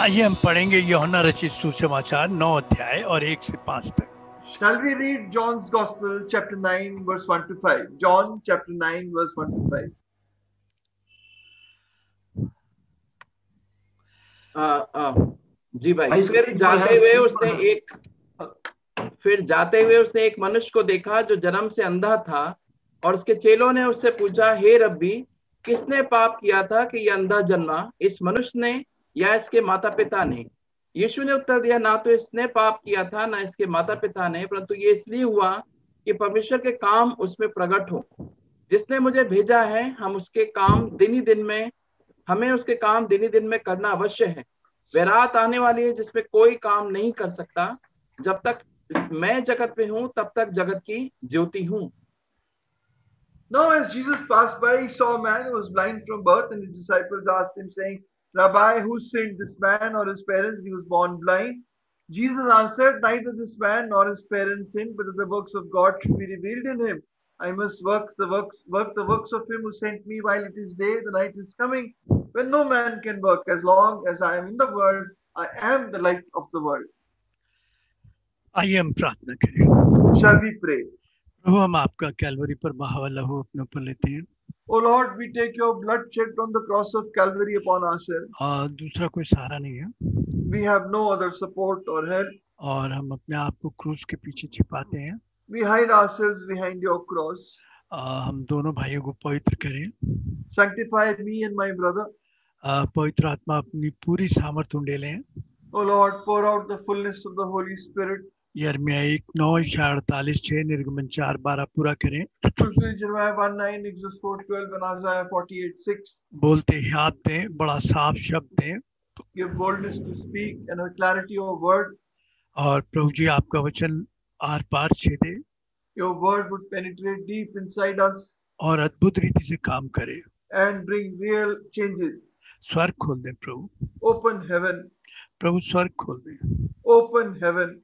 आइए हम पढ़ेंगे यूहन्ना रचित सुसमाचार 9 अध्याय और 1 से 5 तक। Shall we read John's Gospel, chapter 9, verse 1 to 5? John, chapter 9, verse 1 to 5. जी भाई। फिर जाते हुए उसने एक मनुष्य को देखा जो जन्म से अंधा था, और उसके चेलों ने उससे पूछा, हे रब्बी, किसने पाप किया था कि यह अंधा जन्मा, इस मनुष्य ने या इसके माता पिता ने? यीशु ने उत्तर दिया, ना तो इसने पाप किया था ना इसके माता पिता ने, परंतु ये इसलिए हुआ कि परमेश्वर के काम उसमें प्रकट हो। जिसने मुझे भेजा है, हमें उसके काम दिन ही दिन में करना अवश्य है। वह रात आने वाली है जिसमें कोई काम नहीं कर सकता। जब तक मैं जगत में हूं तब तक जगत की ज्योति हूं। Now, as Jesus passed by, he saw a man who was blind from birth, and his disciples asked him, saying, Rabbi, who sinned, this man or his parents, that he was born blind? Jesus answered, neither this man nor his parents sinned, but that the works of God should be revealed in him. I must work the works of him who sent me while it is day. The night is coming when no man can work. As long as I am in the world, I am the light of the world. आइए हम प्रार्थना करें। Shall we pray? प्रभु, हम आपका Calvary पर बहा हुआ लहू अपने ऊपर लेते हैं। O Lord, we take your blood shed on the cross of Calvary upon ourselves. और दूसरा कोई सहारा नहीं है, We have no other support or help. और हम अपने आप को क्रूस के पीछे छिपाते हैं। We hide ourselves behind your cross. हम दोनों भाइयों को पवित्र करें। Sanctify me and my brother. पवित्र आत्मा अपनी पूरी सामर्थ उंडेलें। O Lord, pour out the fullness of the Holy Spirit. यिर्मयाह 1:9-48, निर्गमन 4:12 पूरा करें। Fulfill Jeremiah 1:9, Exodus 4:12, and Isaiah 48:6. बोलते हियात दें, बड़ा साफ शब्द दें। Give boldness to speak and a clarity of word. और प्रभु जी, आपका वचन आर पार छेदे Your word would penetrate deep inside us और अद्भुत रीति से काम करे। and bring real changes. स्वर्ग खोल दें प्रभु। Open heaven. प्रभु स्वर्ग खोल दें। Open heaven.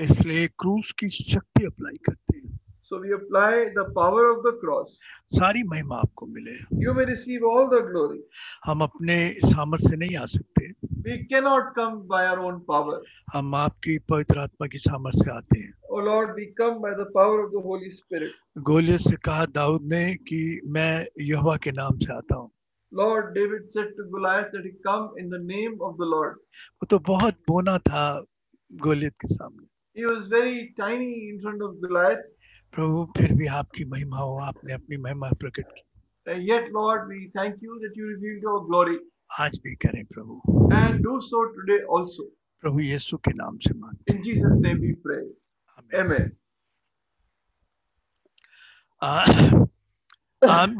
इसलिए क्रूस की शक्ति अप्लाई करते हैं। So we apply the power of the cross. सारी महिमा आपको मिले। You may receive all the glory. हम अपने सामर्थ्य से नहीं आ सकते, We cannot come by our own power. हम आपकी पवित्र आत्मा की सामर्थ्य से आते हैं। Oh Lord, we come by the power of the Holy Spirit. Goliath से कहा दाऊद ने कि मैं यहोवा के नाम से आता हूँ। Lord, David said to Goliath that he come in the name of the Lord. वो तो बहुत बोना था गोलियत के सामने। He was very tiny in front of Goliath. प्रभु फिर भी आपकी महिमा हो, आपने अपनी महिमा प्रकट की। And yet, Lord, we thank you that you revealed your glory. आज भी करें प्रभु, And do so today also. प्रभु यीशु के नाम से मांगते In Jesus' name we pray. हैं। Amen.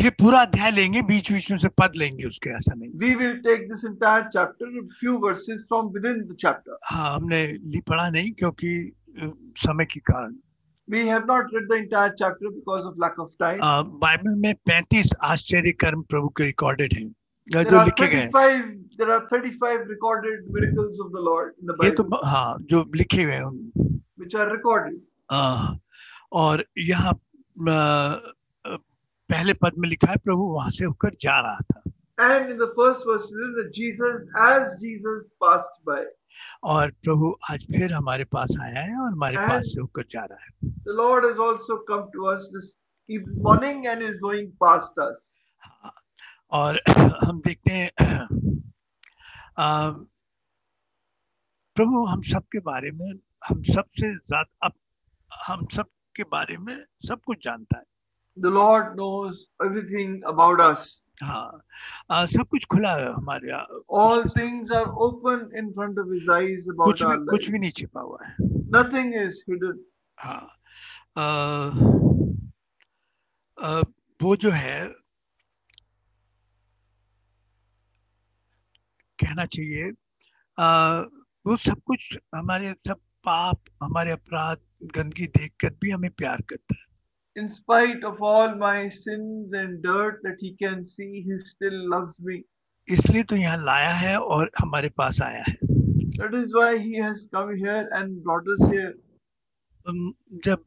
ये पूरा अध्याय लेंगे, बीच बीच में से पद लेंगे उसके, ऐसा नहीं। We will take this entire chapter, a few verses from within the chapter. हाँ, हमने पढ़ा नहीं क्योंकि समय के कारण। We have not read the entire chapter because of lack of time. Bible में 35 आश्चर्य कर्म प्रभु के रिकॉर्डेड हैं, There जो are लिखे गए हैं। 35 recorded miracles of the Lord in the ये तो Bible, हाँ, जो लिखे गए हैं which are recorded. और यहाँ पहले पद में लिखा है प्रभु वहां से होकर जा रहा था। And in the first verse, that Jesus passed by. और प्रभु आज फिर हमारे पास आया है और हमारे पास से होकर जा रहा है। The Lord has also come to us this morning and is going past us. और हम देखते हैं प्रभु हम सबके बारे में, हम सबसे ज्यादा, हम सबके बारे में सब कुछ जानता है। The Lord knows everything about us. हाँ, सब कुछ खुला है हमारे। All things are open in front of His eyes about our life. कुछ भी नहीं छिपा हुआ है। Nothing is hidden. हाँ, वो जो है कहना चाहिए, वो सब कुछ हमारे सब पाप, हमारे अपराध, गंदगी देखकर भी हमें प्यार करता है। In spite of all my sins and dirt that He can see, He still loves me. इसलिए तो यहाँ लाया है और हमारे पास आया है। That is why He has come here and brought us here. जब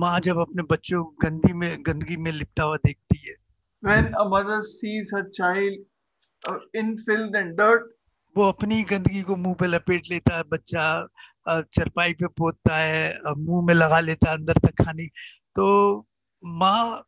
माँ जब अपने बच्चों गंदगी में लिपटा हुआ देखती है, when a mother sees her child in filth and dirt. वो अपनी गंदगी को मुंह पे लपेट लेता है, बच्चा चरपाई पे पोतता है, मुंह में लगा लेता है अंदर तक खाने। तो माँ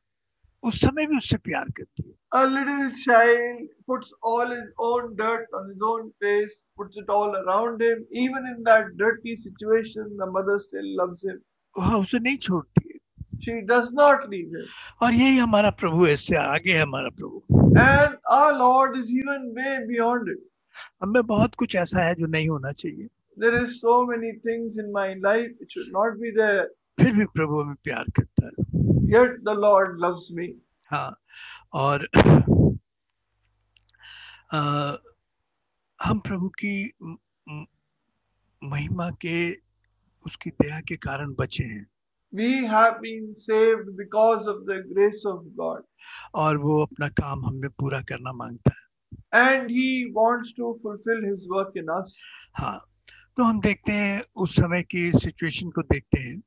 उस समय भी उससे प्यार करती है। A little child puts all his own dirt on his own face, puts it all around him. Even in that dirty situation, the mother still loves him. वह उसे नहीं छोड़ती है। She does not leave him. और यही हमारा प्रभु है, इससे आगे है हमारा प्रभु। And our Lord is even way beyond it. हमें बहुत कुछ ऐसा है जो नहीं होना चाहिए, There is so many things in my life which should not be there. फिर भी प्रभु हमें प्यार करता है। Yet the Lord loves me. हाँ, और हम प्रभु की महिमा के, उसकी दया के कारण बचे हैं। We have been saved because of the grace of God. और वो अपना काम हमें पूरा करना मांगता है। And He wants to fulfill His work in us. हाँ, तो हम देखते हैं उस समय की सिचुएशन को देखते हैं।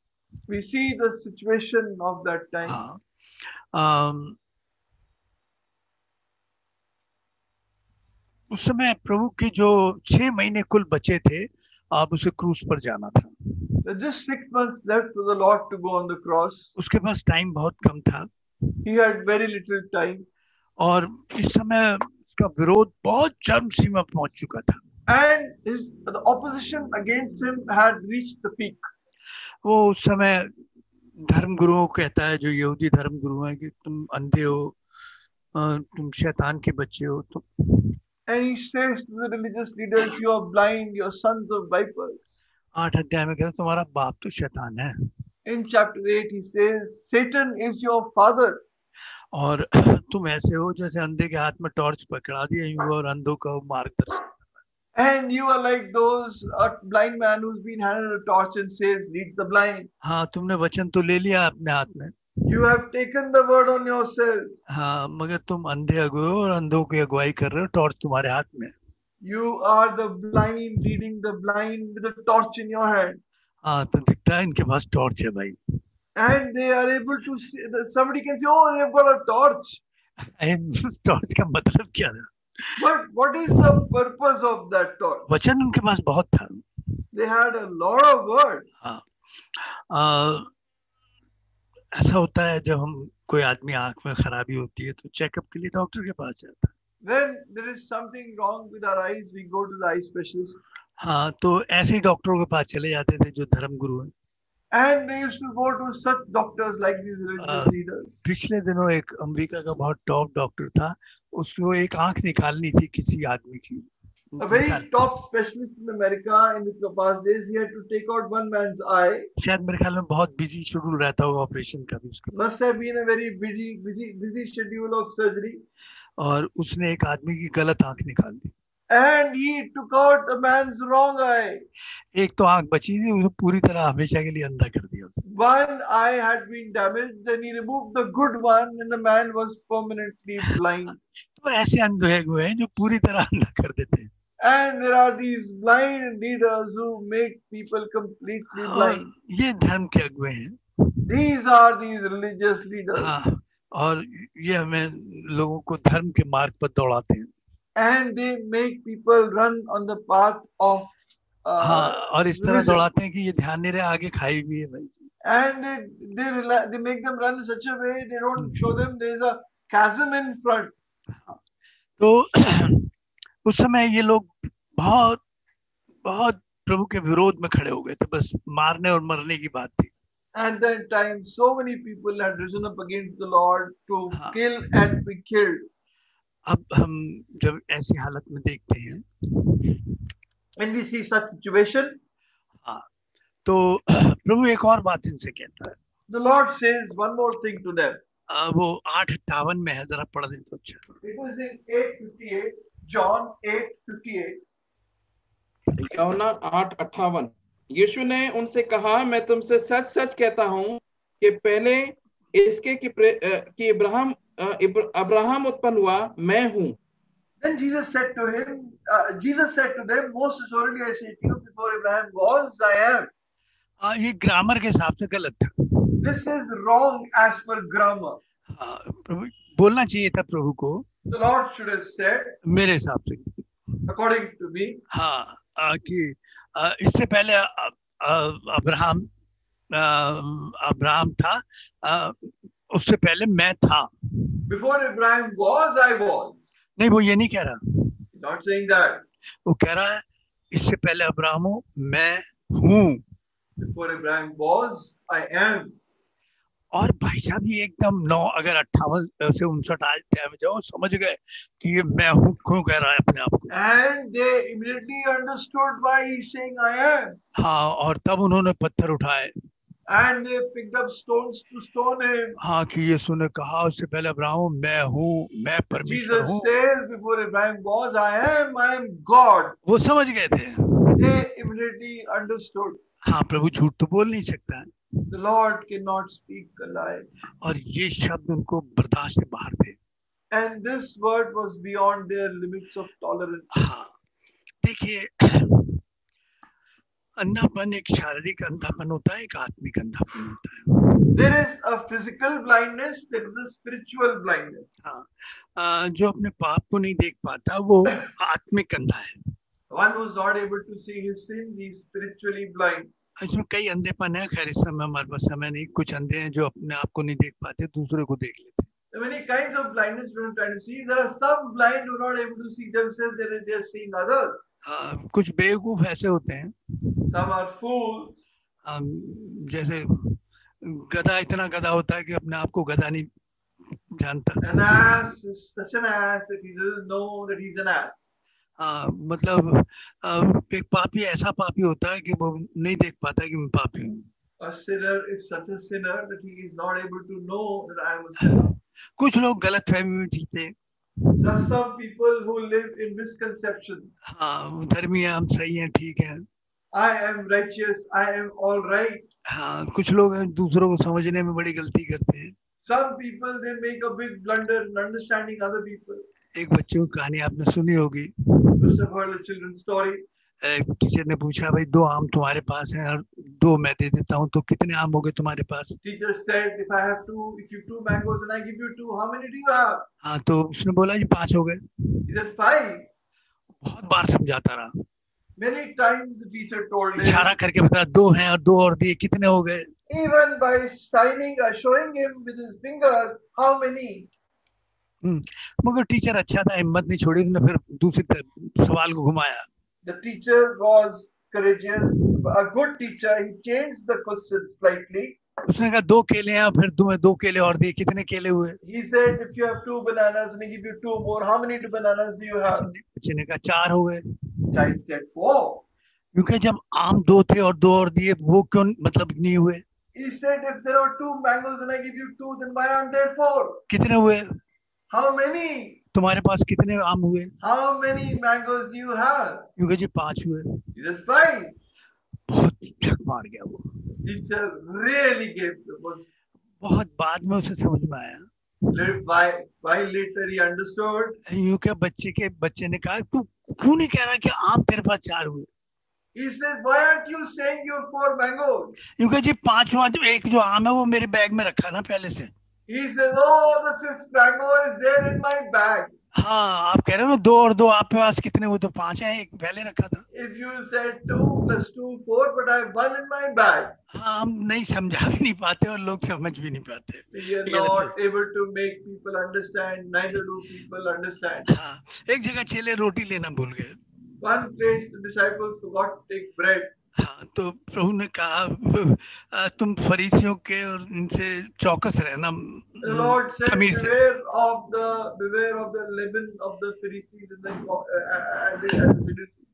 We see the situation of that time. हाँ, उस समय प्रभु के जो 6 महीने कुल बचे थे, अब उसे क्रूस पर जाना था। Just 6 months left for the Lord to go on the cross. उसके पास टाइम बहुत कम था। He had very little time. और इस समय उसका विरोध बहुत चरम सीमा पहुंच चुका था। And the opposition against him had reached the peak. वो उस समय धर्मगुरुओं को कहता है, जो यहूदी धर्मगुरु हैं, कि तुम अंधे हो, तुम शैतान के बच्चे हो। तुम And he says to the religious leaders, you are blind, you are sons of vipers. 8 अध्याय में कहता तुम्हारा बाप तो शैतान है। In chapter 8 he says, Satan is your father. और तुम ऐसे हो जैसे अंधे के हाथ में टॉर्च पकड़ा दिया यूं, और अंधों का मार्गदर्शन। And you are like those blind man who's been handed a torch and says, lead the blind. हाँ, तुमने वचन तो ले लिया अपने हाथ में। You have taken the word on yourself. हाँ, मगर तुम अंधे अगुए हो और अंधों की अगुवाई कर रहे हो, टॉर्च तुम्हारे हाथ में। You are the blind leading the blind with a torch in your hand. हाँ, तो दिखता है इनके पास टॉर्च है भाई। And they are able to see, somebody can say, oh, they've got a torch. Torch का मतलब क्या था? But what is the purpose of that torch? वचन उनके पास बहुत था। They had a lot of word. हाँ, ऐसा होता है जब हम कोई आदमी आंख में खराबी होती है तो चेकअप के लिए डॉक्टर के पास जाता है। When there is something wrong with our eyes, we go to the eye specialist. हाँ, तो ऐसे ही डॉक्टरों के पास चले जाते थे जो धर्मगुरु हैं। And they used to go to such doctors like these religious leaders. पिछले दिनों एक अमेरिका का बहुत टॉप डॉक्टर था, उसको एक आंख निकालनी थी किसी आदमी की। A very top specialist in America in the past days, he had to take out one man's eye. शायद मेरे ख्याल में बहुत बिजी शेड्यूल रहता होगा ऑपरेशन का भी उसका। Must have been a very busy schedule of surgery. और उसने एक आदमी की गलत आंख निकाल दी। And he took out a man's wrong eye. एक तो आंख बची थी, उसे पूरी तरह हमेशा के लिए अंधा कर दिया। One eye had been damaged, and he removed the good one, and the man was permanently blind. तो ऐसे अंधे हुए हैं जो पूरी तरह अंधा कर देते हैं। And there are these blind leaders who make people completely blind. ये धर्म के अगुए हैं। These are these religious leaders. हाँ, और ये हमें लोगों को धर्म के मार्ग पर दौड़ाते हैं। And they make people run on the path of हाँ, और इस तरह religion. दौड़ाते हैं कि ये ध्यान नहीं रहे, आगे खाई भी है भाई। And they make them run in such a way, they don't show them there's a chasm in front. तो उस समय ये लोग बहुत बहुत प्रभु के विरोध में खड़े हो गए थे, बस मारने और मरने की बात थी। And that time so many people had risen up against the Lord to kill and be killed. अब हम जब ऐसी हालत में देखते हैं, when we see such situation, हाँ, तो प्रभु एक और बात इनसे कहता है। The Lord says one more thing to them. वो 8:58 में है, जरा पढ़ दें तो अच्छा। It is in 8:58, John 8:58. यूहन्ना 8:58। यीशु ने उनसे कहा, मैं तुमसे सच सच कहता हूँ कि पहले इसके कि अब्राहम उत्पन्न हुआ, मैं हूँ। Then Jesus said to them, most assuredly I say to you, before Abraham was, I am. ये ग्रामर के हिसाब से गलत था। This is wrong as per grammar. प्रभु बोलना चाहिए था प्रभु को, The Lord should have said, मेरे हिसाब से, according to me, हाँ, कि इससे पहले अब्राहम अब्राहम था, उससे पहले मैं था। before Abraham was, I was. नहीं, वो ये नहीं कह रहा, He's not saying that. वो कह रहा है इससे पहले अब्राहम हूँ, मैं हूँ। Before Abraham was, I am. और भाई साहब ये एकदम 9 अगर 58 से 59 आयत में जाओ, समझ गए कि ये मैं हूँ क्यों कह रहा है अपने आप को। And they immediately understood why he's saying I am. हाँ, और तब उन्होंने पत्थर उठाए, And they picked up stones to stone him. हाँ, कि यीशु ने कहा उससे पहले अब्राहम मैं हूँ, मैं परमेश्वर Jesus हूँ। says, before Abraham was, I am God. वो समझ गए थे। They immediately understood. हाँ, प्रभु झूठ तो बोल नहीं सकता है, The Lord cannot speak a lie. और ये शब्द उनको बर्दाश्त से बाहर थे। And this word was beyond their limits of tolerance. हाँ, देखिए, अंधापन एक शारीरिक अंधापन होता है, एक आत्मिक अंधापन होता है। There is a physical blindness, there is a spiritual blindness. हाँ, जो अपने पाप को नहीं देख पाता वो आत्मिक अंधा है। One who is not able to see his sins, he is spiritually blind. इसमें कई अंधेपन है, खैर इस समय हमारे पास समय नहीं। कुछ अंधे हैं जो अपने आप को नहीं देख पाते, दूसरे को देख लेते। There are many kinds of blindness we are trying to see. There are some blind who are not able to see themselves, they are seeing others. कुछ बेवकूफ ऐसे होते हैं, Some are fools. जैसे गधा इतना गधा होता है कि अपने आप को गधा नहीं जानता। An ass is such an ass that he doesn't know that he's an ass. मतलब एक पापी ऐसा पापी होता है कि वो नहीं देख पाता कि मैं पापी हूँ। A sinner is such a sinner that he is not able to know that I am a sinner. कुछ लोग गलत फहमी में जीते हैं। There are some people who live in misconceptions. हाँ, धर्मी है, हम सही हैं, ठीक है। I am righteous, I am all right. हाँ, कुछ लोग हैं दूसरों को समझने में बड़ी गलती करते हैं। Some people, they make a big blunder in understanding other people. एक बच्चे की कहानी आपने सुनी होगी। You must have heard a children's story. Teacher ने पूछा, भाई 2 आम तुम्हारे पास हैं और 2 मैं दे देता हूँ, तो कितने आम हो गए तुम्हारे पास? Teacher said, if I have 2 mangoes and I give you 2, how many do you have? हाँ, तो उसने बोला जी 5 हो गए। He said 5. बहुत बार समझाता रहा, Many times the teacher told him, इशारा करके बता 2 हैं और 2 और दिए, कितने हो गए? even by signing or showing him with his fingers, how many? मगर टीचर अच्छा था, हिम्मत नहीं छोड़ी, उसने फिर दूसरी तरफ सवाल को घुमाया। The teacher was courageous, a good teacher. He changed the question slightly. उसने कहा 2 केले हैं, फिर तुम्हें 2 केले और दिए, कितने केले हुए? He said, if you have 2 bananas and I give you 2 more, how many bananas do you have? बच्चे ने कहा 4 हो गए। Child said 4. क्योंकि जब आम 2 थे और 2 और दिए, वो क्यों मतलब नहीं हुए? He said, if there are 2 mangoes and I give you 2, then why aren't there 4? कितने हुए? How many? तुम्हारे पास कितने आम हुए? How many mangoes you have? क्योंकि जी 5 हुए। He said 5. बहुत झक मार गया वो। Teacher really gave the most. बहुत बाद में उसे समझ में आया। Why later he understood? यूं क्या बच्चे ने कहा, तू क्यों नहीं कह रहा कि आम तेरे पास 4 हुए? He said, why aren't you saying you have 4 mangoes? क्योंकि जी 5वां एक जो आम है वो मेरे बैग में रखा ना पहले से। He said, oh, the 5th mango is there in my bag. हाँ, आप कह रहे हो ना 2 और 2, आपके पास कितने हुए? तो 5 हैं, एक पहले रखा था। If you said 2 plus 2, 4, but I have 1 in my bag. हाँ, हम नहीं समझा भी नहीं पाते और लोग समझ भी नहीं पाते। We are not able to make people understand, neither do people understand. हाँ, एक जगह चेले रोटी लेना भूल गए। One place the disciples forgot to take bread. हाँ, तो प्रभु ने कहा तुम फरीसियों के और इनसे चौकस रहना। The Lord said, खमीर से। beware of the leaven of the Pharisees and the Sadducees.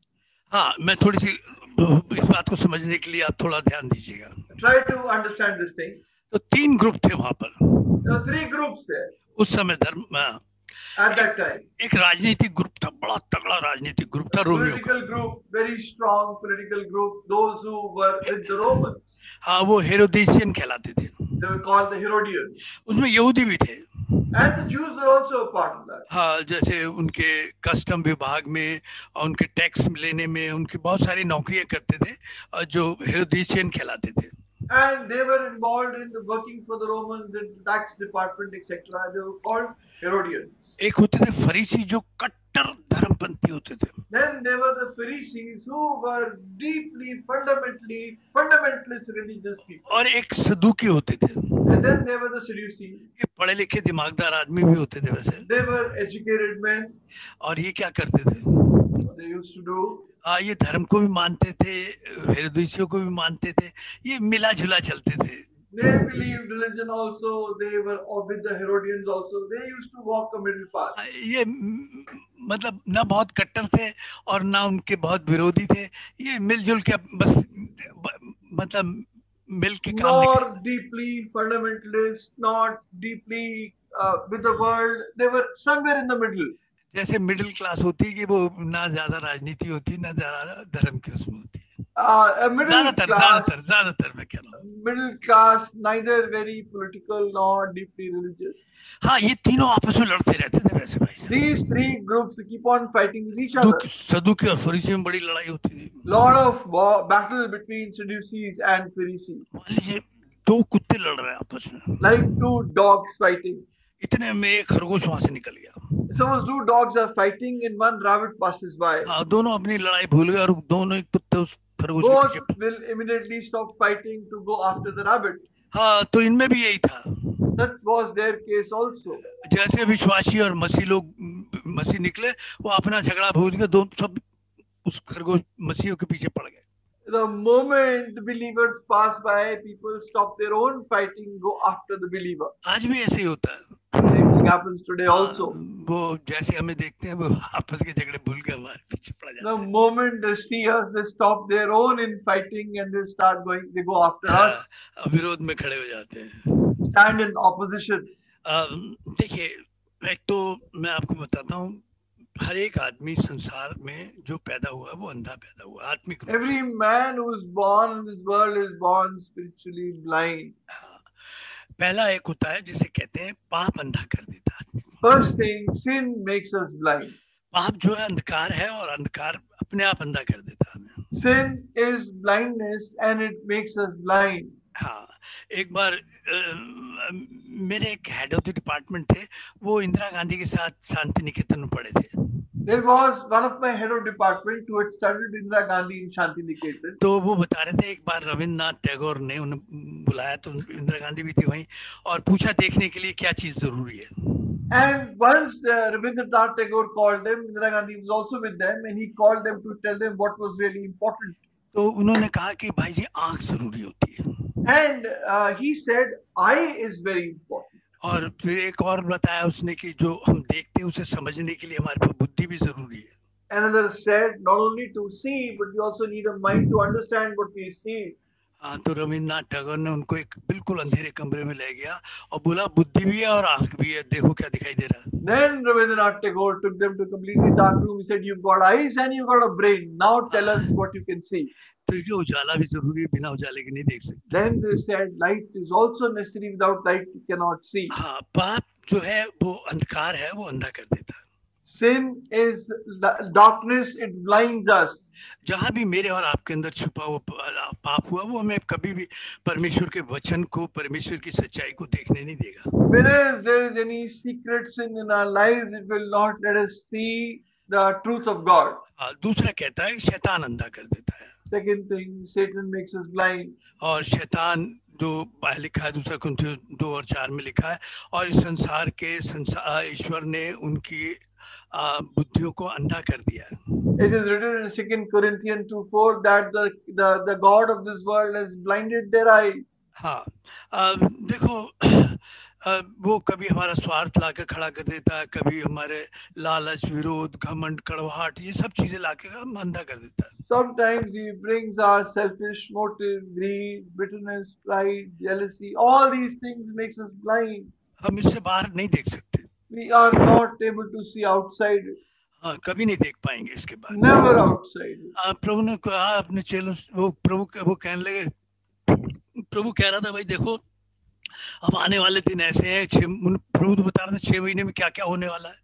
हाँ, मैं थोड़ी सी इस बात को समझने के लिए आप थोड़ा ध्यान दीजिएगा। Try to understand this thing. तो 3 ग्रुप थे वहां पर। There are 3 groups there उस समय at that time. एक राजनीतिक ग्रुप था, बड़ा तगड़ा राजनीतिक ग्रुप था रोमियो का। Political group, very strong political group. Those who were with the Romans. हाँ, वो हेरोदेशियन कहलाते थे। They were called the Herodians. उसमें यहूदी भी थे। And the Jews were also a part of that. हाँ, जैसे उनके कस्टम विभाग में और उनके टैक्स लेने में उनकी बहुत सारी नौकरियां करते थे, जो हेरोदेशियन कहलाते थे। And they were involved in the working for the Romans, the tax department, etc. They were called Herodians. एक होते थे फरीसी जो कट्टर धर्मपंथी होते थे, Then there were the Pharisees who were deeply, fundamentalist religious people. और एक सदुकी होते थे. And then there were the Sadducees. ये पढ़े लिखे दिमागदार आदमी भी होते थे वैसे. They were educated men. और ये क्या करते थे? What they used to do. ये धर्म को भी मानते थे, हेरोदियों को भी मानते थे, ये मिला जुला चलते थे. They believed religion also. They were with the Herodians also. They used to walk a middle path. ये मतलब ना बहुत कट्टर थे और ना उनके बहुत विरोधी थे. ये मिलजुल के बस मतलब मिल के काम नहीं Not deeply fundamentalist, not deeply with the world. They were somewhere in the middle. जैसे मिडिल क्लास होती है कि वो ना ज्यादा राजनीति होती ना ज्यादा धर्म की उसमें होती है. A middle class, ज्यादातर मैं कह रहा हूँ. middle class, neither very political nor deeply religious. हाँ, ये तीनों आपस में लड़ते रहते थे वैसे भाई साहब. These three groups keep on fighting with each other. सदुकी और फरीसी में बड़ी लड़ाई होती थी. Lot of battle between Sadducees and Pharisees. मान लीजिए दो कुत्ते लड़ रहे हैं आपस में. Like two dogs fighting. इतने में एक खरगोश वहां से निकल गया. Suppose two dogs are fighting and one rabbit passes by. हाँ, दोनों अपनी लड़ाई भूल गए और दोनों एक कुत्ते उस खरगोश के Both पीछे. will immediately stop fighting to go after the rabbit. हाँ, तो इनमें भी यही था. That was their case also. जैसे विश्वासी और मसीह निकले, वो अपना झगड़ा भूल गए, दोनों सब उस खरगोश मसीहों के पीछे पड़ गए. The moment the believers pass by, people stop their own fighting, go after the believer. आज भी ऐसे ही होता है. Same thing happens today also. वो जैसे हमें देखते हैं वो आपस के झगड़े भूल के हमारे पीछे पड़ जाते The हैं. moment they see us, they stop their own in fighting and they start going, they go after us, विरोध में खड़े हो जाते हैं. stand in opposition. देखिए, एक तो मैं आपको बताता हूँ, हर एक आदमी संसार में जो पैदा हुआ वो अंधा पैदा हुआ, आत्मिक रूप से. Every man who is born in this world is born spiritually blind. पहला एक होता है जिसे कहते हैं पाप अंधा कर देता है आदमी. First thing, sin makes us blind. पाप जो है अंधकार है और अंधकार अपने आप अंधा कर देता है हमें. Sin is blindness and it makes us blind. हाँ, एक बार मेरे एक हेड ऑफ द डिपार्टमेंट थे, वो इंदिरा गांधी के साथ शांति निकेतन में पढ़े थे. There was one of my head of department who had studied Indira Gandhi in Shanti Niketan. तो वो बता रहे थे एक बार रविन्द्रनाथ टैगोर ने उन्हें बुलाया, तो इंदिरा गांधी भी थी वहीं, और पूछा देखने के लिए क्या चीज जरूरी है. And once Rabindranath Tagore called them, Indira Gandhi was also with them, and he called them to tell them what was really important. तो उन्होंने कहा कि भाई जी आंख जरूरी होती है. And he said, eye is very important. और फिर एक और बताया उसने कि जो हम देखते हैं उसे समझने के लिए हमारे पास बुद्धि भी जरूरी है. Another said, not only to see, but we also need a mind to understand what we see. हाँ, तो रविन्द्रनाथ टैगोर ने उनको एक बिल्कुल अंधेरे कमरे में ले गया और बोला बुद्धि भी है और आंख भी है, देखो क्या दिखाई दे रहा है. Then Rabindranath Tagore took them to a completely dark room. He said, you've got eyes and you've got a brain. Now tell us what you can see. तो ये उजाला भी जरूरी है, बिना उजाले के नहीं देख सकते. Then they said, light is also necessary. Without light, you cannot see. हाँ, पाप जो है वो अंधकार है, वो अंधा कर देता है. Sin is darkness, it blinds us. जहां भी मेरे और आपके अंदर छुपा हुआ पाप हुआ, वो हमें कभी भी परमेश्वर के वचन को, परमेश्वर की सच्चाई को देखने नहीं देगा. Whereas there is any secret sin in our lives, it will not let us see the truth of God. दूसरा कहता है शैतान अंधा कर देता है. Second thing, Satan makes us blind. और शैतान जो लिखा है 2 कुरिन्थियों 2:4 में लिखा है, और इस संसार के ईश्वर ने उनकी बुद्धियों को अंधा कर दिया है. It is written in 2 Corinthians 2:4 that the God of this world has blinded their eyes. हाँ, देखो वो कभी हमारा स्वार्थ लाके खड़ा कर देता है, कभी हमारे लालच, विरोध, घमंड, कड़वाहट, ये सब चीजें लाके हम अंधा कर देता है. Sometimes he brings our selfish motive, greed, bitterness, pride, jealousy. All these things makes us blind. हम इससे बाहर नहीं देख सकते. We are not able to see outside it. हाँ, कभी नहीं देख पाएंगे इसके बाद. Never outside it. प्रभु ने कहा अपने चेलों, वो कहने लगे, प्रभु कह रहा था भाई देखो अब आने वाले दिन ऐसे हैं, प्रभु तो बता रहा था 6 महीने में क्या क्या होने वाला है.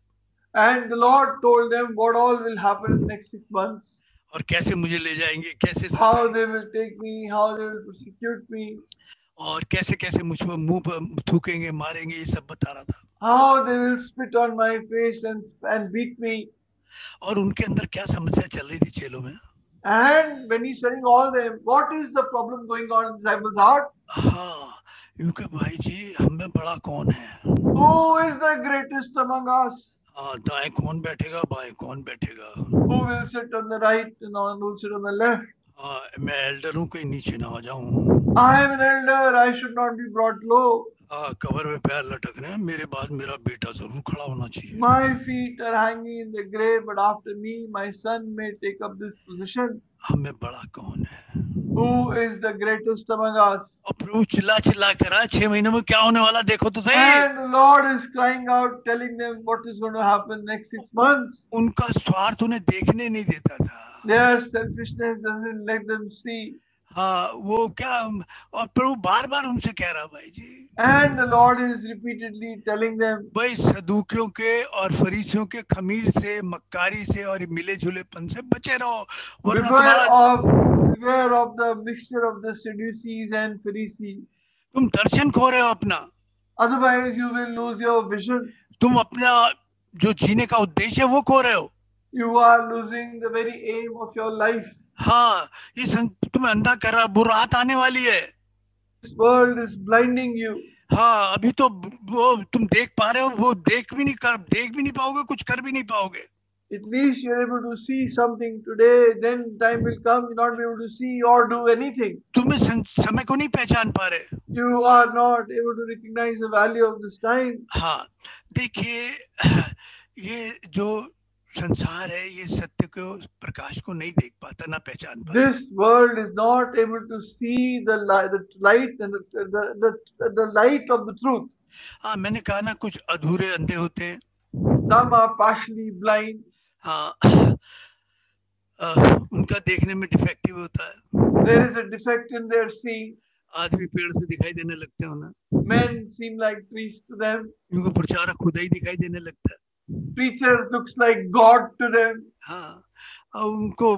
And the Lord told them what all will happen in the next 6 months. और कैसे मुझे ले जाएंगे, कैसे how सताएंगे, they will take me, how they will persecute me, और कैसे कैसे मुझ पर मुंह पर थूकेंगे, मारेंगे, ये सब बता रहा था। how they will spit on my face and beat me. और उनके अंदर क्या समस्या चल रही थी चेलों में? And when he's telling all them, what is the problem going on in disciples' heart? हाँ, क्योंकि भाई जी हम में बड़ा कौन है? Who is the greatest among us? हाँ, दाएं कौन बैठेगा, बाएं कौन बैठेगा? Who will sit on the right and who will sit on the left? हाँ, मैं एल्डर हूँ, कहीं नीचे ना हो जाऊं। I am an elder, I should not be brought low. हाँ, कबर में पैर लटक रहे हैं, मेरे बाद मेरा बेटा जरूर खड़ा होना चाहिए। My feet are hanging in the grave, but after me, my son may take up this position. हम में बड़ा कौन है? Who is the greatest among us? और प्रभु चिल्ला चिल्ला कर रहा, 6 महीनों में क्या होने वाला देखो तो सही। And the Lord is crying out, telling them what is going to happen next 6 months. उनका स्वार्थ उन्हें देखने नहीं देता था। Their selfishness doesn't let them see. हाँ, वो क्या, और प्रभु बार बार उनसे कह रहा, भाई जी, And the Lord is repeatedly telling them, भाई सदूकियों के और फरीसियों के खमीर से, मक्कारी से और मिले जुलेपन से बचे रहो, वरना तुम्हारा beware of the mixture of the Sadducees and Pharisees. तुम दर्शन खो रहे हो अपना, Otherwise, you will lose your vision. तुम अपना जो जीने का उद्देश्य है वो खो रहे हो। You are losing the very aim of your life. हाँ, ये तुम्हें अंधा कर रहा, बुरी रात आने वाली है। This world is blinding you. हाँ, अभी तो वो तुम देख पा रहे हो, वो देख भी नहीं पाओगे, कुछ कर भी नहीं पाओगे। At least you're able to see something today, then time will come you'll not be able to see or do anything. तुम्हें समय को नहीं पहचान पा रहे। You are not able to recognize the value of this time. हाँ, देखिए, ये जो संसार है, ये सत्य को, प्रकाश को नहीं देख पाता, ना पहचान पाता। This world is not able to see the light and the light of the truth. हाँ, मैंने कहा ना, कुछ अधूरे अंधे होते हैं। Some are partially blind. हाँ, उनका देखने में डिफेक्टिव होता है। There is a defect in their seeing. आदमी पेड़ से दिखाई देने लगते हो ना, Men seem like trees to them. उनको प्रचारक खुदा ही दिखाई देने लगता है। Preacher looks like God to them. हाँ, और उनको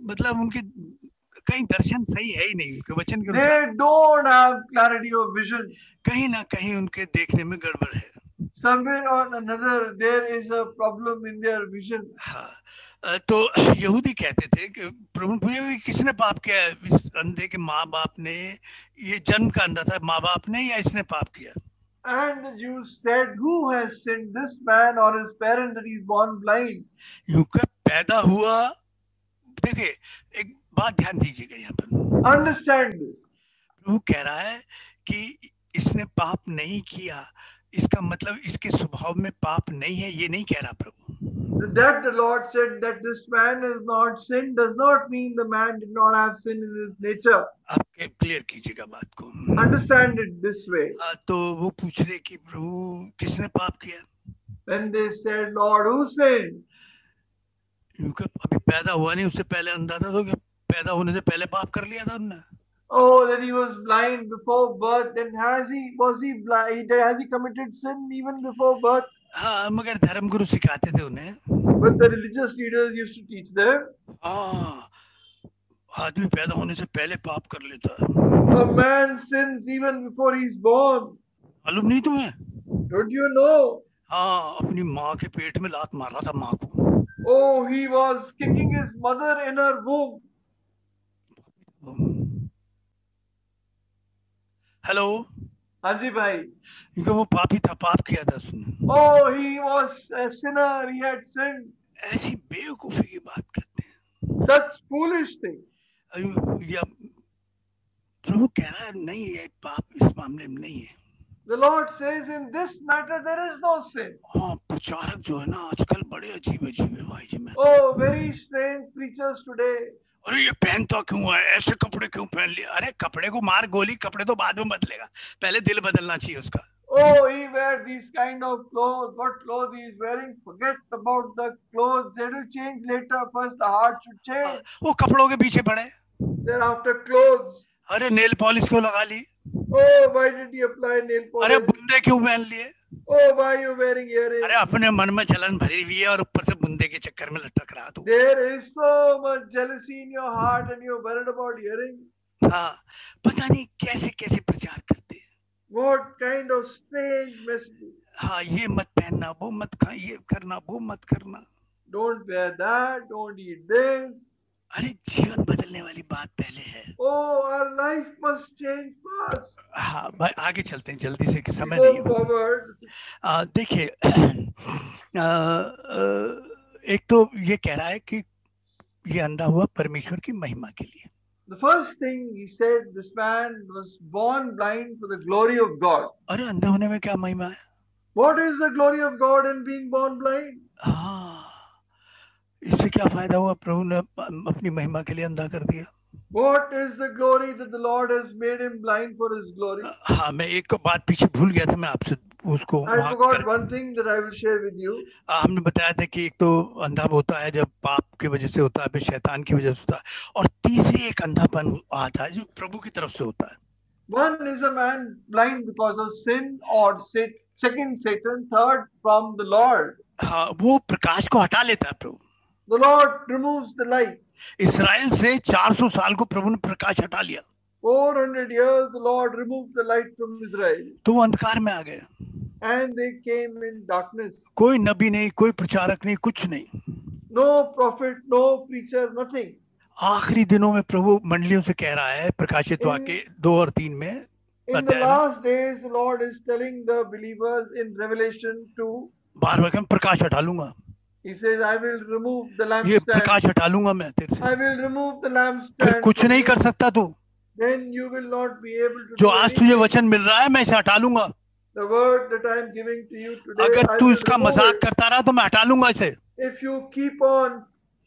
मतलब उनके कहीं दर्शन सही है ही नहीं, उनके वचन के They don't have clarity of vision. कहीं ना कहीं उनके देखने में गड़बड़ है। Somewhere or another, there is a problem in their vision. हाँ, तो यहूदी कहते थे कि प्रभु पूछे, किसने पाप किया है? इस अंधे के माँ बाप ने, ये जन्म का अंधा था, माँ बाप ने, या इसने पाप किया? And the Jews said, who has sinned, this man or his parent, that he is born blind? क्योंकि पैदा हुआ, देखिए एक बात ध्यान दीजिएगा यहाँ पर। Understand this. प्रभु कह रहा है कि इसने पाप नहीं किया, इसका मतलब इसके स्वभाव में पाप नहीं है, ये नहीं कह रहा प्रभु। That the Lord said that this man has not sinned does not mean the man did not have sin in his nature. आप क्लियर कीजिएगा बात को। Understand it this way. तो वो पूछ रहे कि प्रभु किसने पाप किया? When they said, Lord, who sinned? क्योंकि अभी पैदा हुआ नहीं, उससे पहले अंधा था, तो पैदा होने से पहले पाप कर लिया था उन्होंने। Oh, that he was blind before birth. Then was he blind? Has he committed sin even before birth? हाँ, मगर धर्मगुरु सिखाते थे उन्हें। But the religious leaders used to teach them. हाँ, आदमी पैदा होने से पहले पाप कर लेता है। A man sins even before he's born. मालूम नहीं तुम्हें? Don't you know? हाँ, अपनी माँ के पेट में लात मार रहा था माँ को। Oh, he was kicking his mother in her womb. Hello, हाँ जी भाई। क्योंकि वो पापी था, पाप किया था उसने। Oh, he was a sinner. He had sinned. ऐसी बेवकूफी की बात करते हैं। Such foolish thing. या प्रभु कह रहा है नहीं, ये पाप इस मामले में नहीं है। The Lord says in this matter there is no sin. हाँ, प्रचारक जो है ना आजकल बड़े अजीब है भाई जी। मैं Oh, very strange preachers today. अरे ये पहनता क्यों है, ऐसे कपड़े क्यों पहन लिया? अरे कपड़े को मार गोली, कपड़े तो बाद में बदलेगा, पहले दिल बदलना चाहिए उसका। Oh, he wears these kind of clothes. What clothes he is wearing? Forget about the clothes. They will change later. First, the heart should change. वो कपड़ों के पीछे पड़े। Thereafter, clothes. अरे नेल पॉलिश क्यों लगा ली? Oh, why did he apply nail polish? अरे बुंदे क्यों पहन लिए? Oh, why are you wearing अरे earrings? अपने मन में जलन भरी हुई है और ऊपर से बुंदे के चक्कर में लटक रहा तू। There is so much jealousy in your heart and you're worried about earrings. हाँ, पता नहीं कैसे कैसे प्रचार करते हैं। What kind of strange messages. हाँ, ये मत पहनना, वो मत खा, ये करना, वो मत करना। Don't wear that, don't eat this. अरे जीवन बदलने वाली बात पहले है। Oh, our life must change fast. हाँ भाई, आगे चलते हैं जल्दी से कि समय Go नहीं है। forward. देखिए, एक तो ये कह रहा है कि ये अंधा हुआ परमेश्वर की महिमा के लिए। The first thing he said, this man was born blind for the glory of God. अरे अंधा होने में क्या महिमा है? What is the glory of God in being born blind? हाँ, इससे क्या फायदा हुआ? प्रभु ने अपनी महिमा के लिए अंधा कर दिया। What is the glory that the Lord has made him blind for his glory? हाँ, मैं एक बात पीछे भूल गया था, मैं आपसे उसको I forgot one thing that I will share with you. हमने बताया था कि एक तो अंधा होता है जब पाप की वजह से होता है, फिर शैतान की वजह से होता है, और तीसरी एक अंधापन आता है जो प्रभु की तरफ से होता है। One is a man blind because of sin, or second Satan, third from the Lord. हाँ, वो प्रकाश को हटा लेता है प्रभु। The Lord removes the light. इस्राएल से 400 साल को प्रभु ने प्रकाश हटा लिया, 400 years the Lord removed the light from Israel, तो वो अंधकार में आ गए। and they came in darkness. कोई नबी नहीं, कोई प्रचारक नहीं, कुछ नहीं। No prophet, no preacher, nothing. आखिरी दिनों में प्रभु मंडलियों से कह रहा है प्रकाशित वाक्य 2 और 3 में, In the last days, the Lord is telling the believers in Revelation 2, बार-बार मैं प्रकाश हटा लूंगा, He says, I will remove the ये lampstand. प्रकाश हटा लूंगा मैं तेरे से, I will remove the फिर lampstand. कुछ from नहीं you. कर सकता तू। Then you will not be able to जो do आज तुझे anything. वचन मिल रहा है मैं इसे हटा लूंगा। The word that I am giving to you today, अगर I तू will इसका remove मजाक it. करता रहा तो मैं हटा लूंगा इसे। If you keep on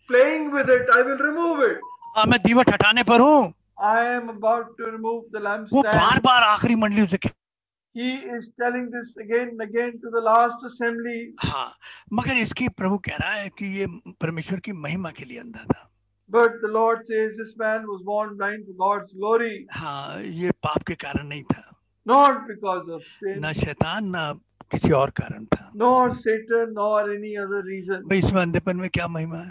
playing with it, I will remove it. हाँ, मैं दीवट हटाने पर हूँ। I am about to remove the वो lampstand. बार-बार आखिरी मंडलियों से He is telling this again and again to the last assembly. हाँ, मगर इसकी प्रभु कह रहा है कि ये परमेश्वर की महिमा के लिए अंधा था। But the Lord says this man was born blind for God's glory, हाँ, ये पाप के कारण नहीं था, not because of sin, ना शैतान ना किसी और कारण था। nor Satan, nor any other reason. भाई इसमें अंधेपन में क्या महिमा है?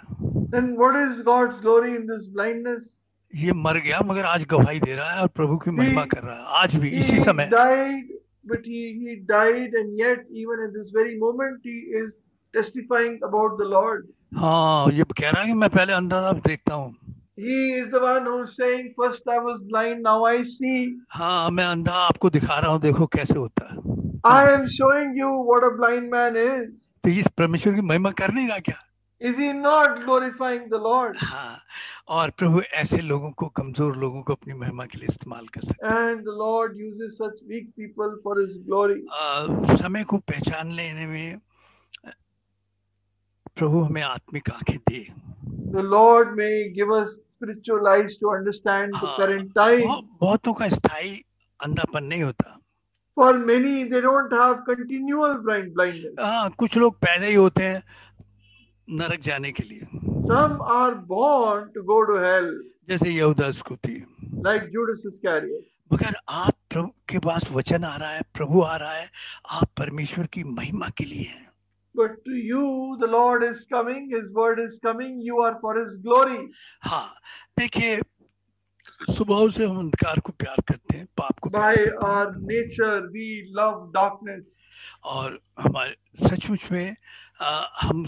Then what is God's glory in this blindness? ये मर गया मगर आज गवाही दे रहा है और प्रभु की महिमा कर रहा है आज भी इसी He समय। died, but he died, and yet even at this very moment he is testifying about the Lord. हाँ, ये कह रहा है कि मैं पहले अंधा था अब देखता हूँ। He is the one who is saying, first I was blind, now I see. हाँ, मैं अंधा आपको दिखा रहा हूँ, देखो कैसे होता है। I am showing you what a blind man is. तो इस परमेश्वर की महिमा कर नहीं रहा क्या? Is he not glorifying the Lord? हाँ, और प्रभु ऐसे लोगों को, कमजोर लोगों को अपनी महिमा के लिए इस्तेमाल कर सकते हैं। And the Lord uses such weak people for his glory. समय को पहचान लेने में प्रभु हमें आत्मिक आंखें दे। The Lord may give us spiritual eyes to understand the current time. बहुतों का स्थायी अंधापन नहीं होता। For many, they don't have continual blindness. हाँ, कुछ लोग पैदा ही होते हैं नरक जाने के लिए। Some are born to go to hell, जैसे यहूदा इस्करियोती, like Judas Iscariot. मगर आप प्रभु के पास वचन आ रहा है, प्रभु आ रहा है, आप परमेश्वर की महिमा के लिए हैं। But to you, the Lord is coming, His word is coming, you are for His glory. हाँ, देखिए स्वभाव से हम अंधकार को प्यार करते हैं, पाप को By प्यार करते हैं, our nature, we love darkness. और हमारे सचमुच में हम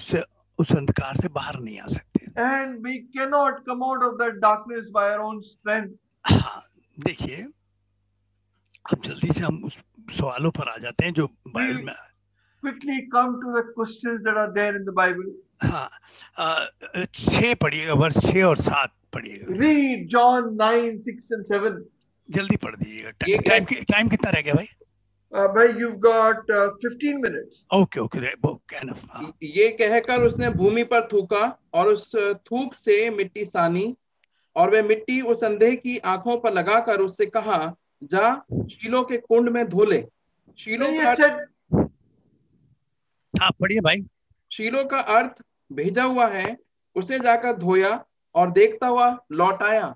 उस अंधकार से बाहर नहीं आ सकते। And we cannot come out of that darkness by our own strength. हाँ, देखिए अब जल्दी से हम उस सवालों पर आ जाते हैं जो बाइबल में। Quickly come to the questions that are there in the Bible. हाँ, 6 पढ़िएगा, वर्ष 6 और 7 पढ़िएगा। Read John 9, 6 and 7. जल्दी पढ़ दीजिएगा। टाइम कितना रह गया भाई? But you've got 15 minutes. Okay, enough। हाँ। ये कहकर उसने भूमि पर थूका और उस थूक से मिट्टी सानी, और वह मिट्टी उस अंधे की आंखों पर लगाकर उससे कहा, जा शीलो के कुंड में धो ले। हाँ, पढ़िए भाई। शीलो का अर्थ भेजा हुआ है। उसे जाकर धोया और देखता हुआ लौट आया।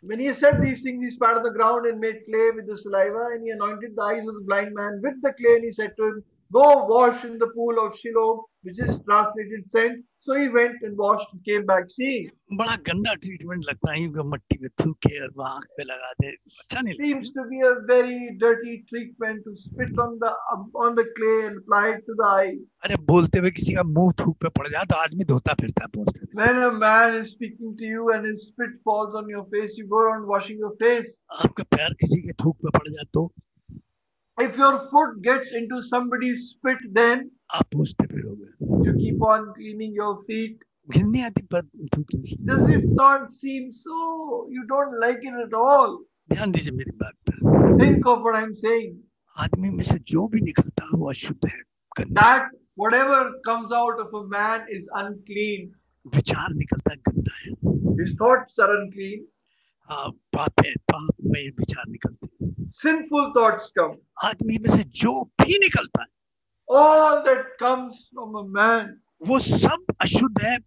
When he said these things, he spat on the ground and made clay with the saliva, and he anointed the eyes of the blind man with the clay, and he said to him, go wash in the pool of Shiloh, which is translated sent. So he went and washed and came back seeing. बड़ा गंदा treatment लगता है, यूं मट्टी में थूक के और वहां आंख पे लगा दे, अच्छा नहीं लगता। Seems to be a very dirty treatment to spit on the clay and apply it to the eyes. अरे बोलते हुए किसी का मुंह थूक पे पड़ जाए तो आदमी धोता फिरता है पहुंचते। When a man is speaking to you and his spit falls on your face, you go around washing your face. आपका पैर किसी के थूक पे पड़ जाए तो If your foot gets into somebody's spit, then आप पहुंचते फिरोगे। you keep on cleaning your feet. घिन नहीं आती पर थूकने से? Does it not seem so? You don't like it at all. ध्यान दीजिए मेरी बात पर। Think of what I'm saying. आदमी में से जो भी निकलता है वो अशुद्ध है, गंदा। That whatever comes out of a man is unclean. विचार निकलता है, गंदा है। His thoughts are unclean. हाँ, पाप है, पाप में विचार निकलते हैं। Sinful thoughts come. आदमी में से जो भी निकलता है All that comes from a man, वो सब अशुद्ध है,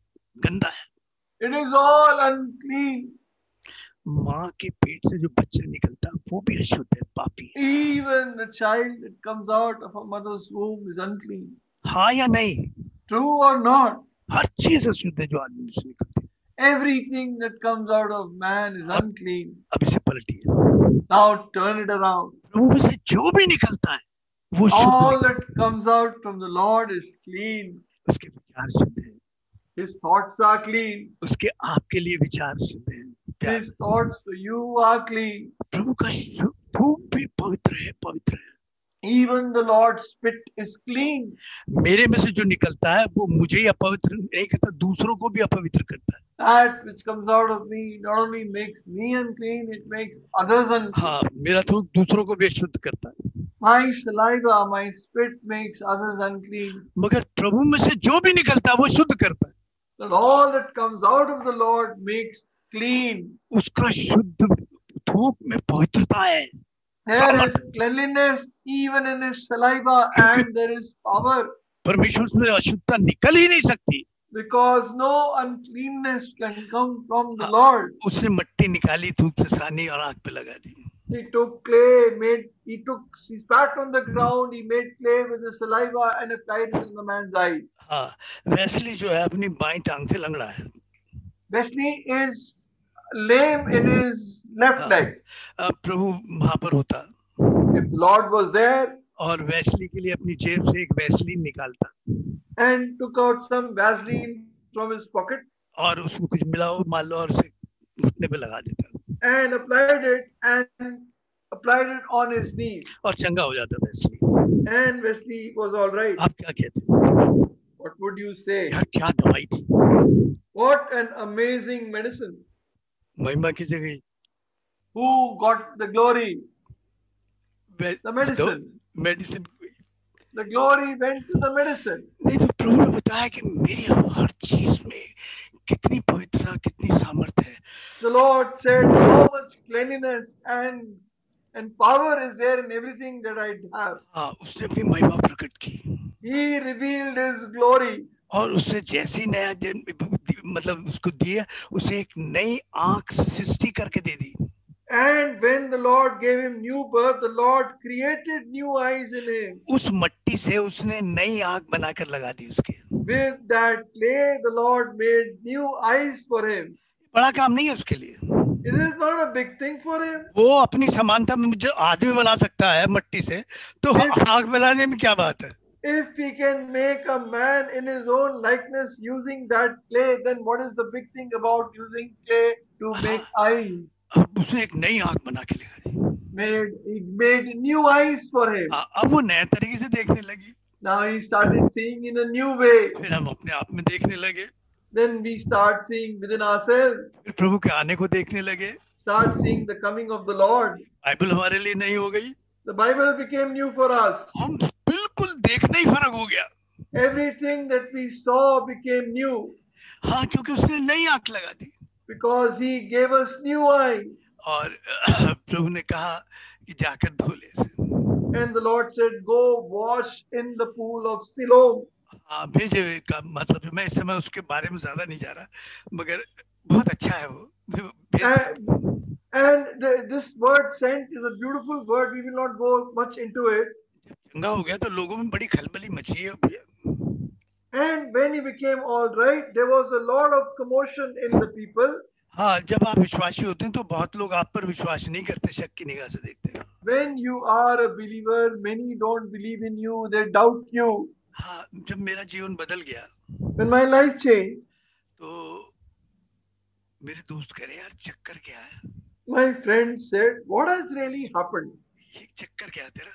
गंदा है। it is all unclean. माँ के पेट से जो बच्चा निकलता है वो भी अशुद्ध है, पापी है। Even the child that comes out of a mother's womb is unclean. हाँ या नहीं? True or not? हर चीज अशुद्ध है जो आदमी से निकलती है। Everything that comes out of man is unclean. अब इसे पलटिए। Now turn it around. प्रभु में से जो भी निकलता है वो शुद्ध All निकलता that comes out from the Lord is clean. है। उसके विचार शुद्ध है, His thoughts are clean. उसके आपके लिए विचार शुद्ध है, प्यार। His thoughts for you are clean. प्रभु का धूप भी पवित्र है, पवित्र है। Even the Lord's spit is clean. मेरे में से जो निकलता है वो मुझे ही अपवित्र नहीं करता, दूसरों को भी अपवित्र करता है। That which comes out of me not only makes me unclean, it makes others unclean. हाँ, मेरा थूक दूसरों को भी अशुद्ध करता है। My saliva, my spit makes others unclean. मगर प्रभु में से जो भी निकलता है वो शुद्ध करता है। But all that comes out of the Lord makes clean. उसका शुद्ध थूक में पवित्रता है। There is cleanliness even in his saliva, and there is power. परमेश्वर से अशुद्धता निकल ही नहीं सकती, because no uncleanness can come from the Lord. उसने मट्टी निकाली, थूक से सानी और आंख पे लगा दी। He took clay, he spat on the ground, he made clay with the saliva and applied it in the man's eyes. हाँ, वेस्ली जो है अपनी बाईं टांग से लंगड़ा है। Wesley is lame in his left leg. प्रभु वहां पर होता If the Lord was there और वेस्ली के लिए अपनी जेब से एक वेस्लीन निकालता and took out some Vaseline from his pocket और उसमें कुछ मिला हो मान लो और उसे घुटने पे लगा देता and applied it on his knees, और चंगा हो जाता Wesley. and Wesley was all right. आप क्या कहते हैं? What would you say? यार क्या दवाई थी, What an amazing medicine. महिमा की जगह Who got the glory? The medicine. Medicine The glory went to the medicine. नहीं तो प्रभु ने बताया कि मेरी हर चीज में कितनी पवित्रता, कितनी सामर्थ्य है। The Lord said how much cleanliness and power is there in everything that I have. हाँ, उसने अपनी महिमा प्रकट की He revealed his glory. और उससे जैसी नया मतलब उसको दिया, उसे एक नई आंख सृष्टि करके दे दी। And when the Lord gave him new birth, the Lord created new eyes in him. उस मट्टी से उसने नई आंख बनाकर लगा दी उसके। With that clay, the Lord made new eyes for him. बड़ा काम नहीं है उसके लिए। It is not a big thing for him. वो अपनी समानता में मुझे आदमी बना सकता है मट्टी से, तो आंख बनाने में क्या बात है? If he can make a man in his own likeness using that clay, then what is the big thing about using clay to make eyes? अब उसने एक नई आंख बना के लगा दी। He made new eyes for him. अब वो नए तरीके से देखने लगी। Now he started seeing in a new way. फिर हम अपने आप में देखने लगे। Then we start seeing within ourselves. फिर प्रभु के आने को देखने लगे। Start seeing the coming of the Lord. Bible हमारे लिए नई हो गई। The Bible became new for us. हम बिल्कुल देखना ही फर्क हो गया। Everything that we saw became new. हाँ, क्योंकि उसने नई आंख लगा दी। Because he gave us new eyes. और प्रभु ने कहा कि जाकर धो ले। And the Lord said, go wash in the pool of Siloam. हाँ, भेजे का मतलब मैं इस समय उसके बारे में ज्यादा नहीं जा रहा, मगर बहुत अच्छा है वो। And this word sent is a beautiful word. We will not go much into it. जब चंगा हो गया तो लोगों में बड़ी खलबली मची है भैया। And when he became all right, there was a lot of commotion in the people. हाँ, जब आप विश्वासी होते हैं तो बहुत लोग आप पर विश्वास नहीं करते, शक की निगाह से देखते हैं। When you are a believer, many don't believe in you, they doubt you. हाँ, जब मेरा जीवन बदल गया When my life changed, तो मेरे दोस्त कह रहे यार चक्कर क्या है, my friend said, "What has really happened? ये चक्कर क्या है तेरा?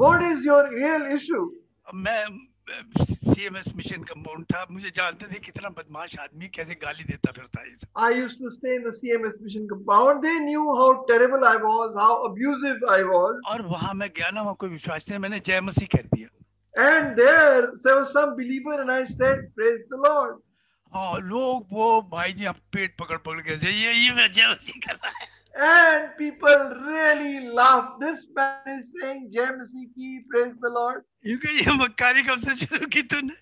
What is your real issue?" अब मैं CMS मिशन कंपाउंड था, मुझे जानते थे कितना बदमाश आदमी कैसे गाली देता फिरता है ये सब। I used to stay in the CMS mission compound. They knew how terrible I was, how abusive I was. और वहां मैं गया ना, वहां कोई विश्वास नहीं, मैंने जय मसीह कह दिया। And there was some believer, and I said, "Praise the Lord." हाँ, लोग वो भाई जी आप पेट पकड़ पकड़ के ये मैं जय मसीह कर रहा है। And people really laughed. This man is saying, "Jai Masih ki, praise the Lord." ये मक्कारी कब से शुरू की तूने?